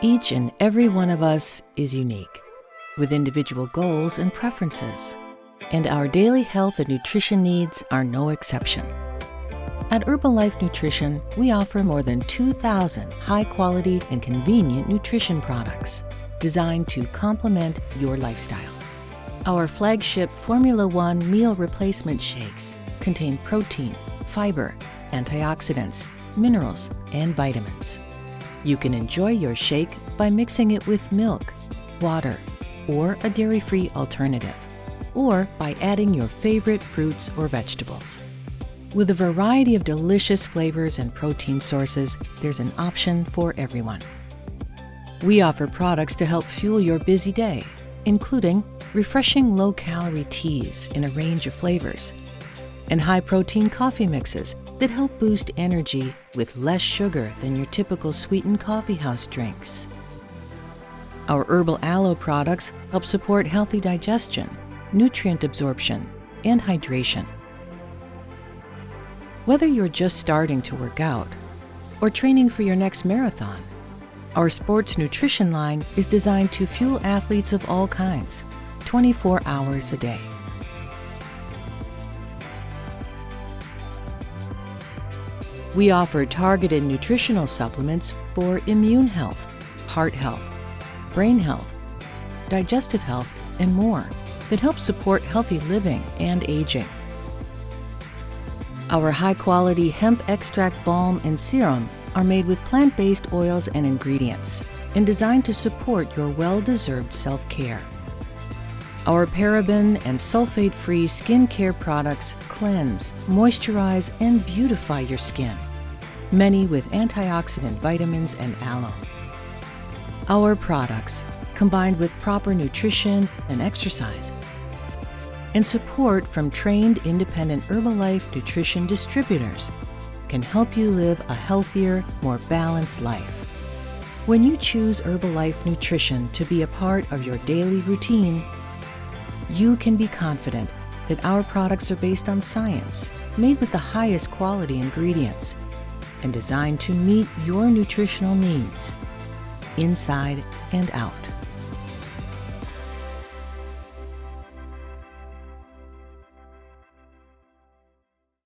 Each and every one of us is unique, with individual goals and preferences, and our daily health and nutrition needs are no exception. At Herbalife Nutrition, we offer more than 2,000 high-quality and convenient nutrition products designed to complement your lifestyle. Our flagship Formula One meal replacement shakes contain protein, fiber, antioxidants, minerals, and vitamins. You can enjoy your shake by mixing it with milk, water, or a dairy-free alternative, or by adding your favorite fruits or vegetables. With a variety of delicious flavors and protein sources, there's an option for everyone. We offer products to help fuel your busy day, including refreshing low-calorie teas in a range of flavors, and high-protein coffee mixes that help boost energy with less sugar than your typical sweetened coffeehouse drinks. Our herbal aloe products help support healthy digestion, nutrient absorption, and hydration. Whether you're just starting to work out or training for your next marathon, our sports nutrition line is designed to fuel athletes of all kinds, 24 hours a day. We offer targeted nutritional supplements for immune health, heart health, brain health, digestive health, and more that help support healthy living and aging. Our high-quality hemp extract balm and serum are made with plant-based oils and ingredients and designed to support your well-deserved self-care. Our paraben and sulfate-free skincare products cleanse, moisturize, and beautify your skin, many with antioxidant vitamins and aloe. Our products, combined with proper nutrition and exercise, and support from trained independent Herbalife Nutrition distributors, can help you live a healthier, more balanced life. When you choose Herbalife Nutrition to be a part of your daily routine, you can be confident that our products are based on science, made with the highest quality ingredients, and designed to meet your nutritional needs, inside and out.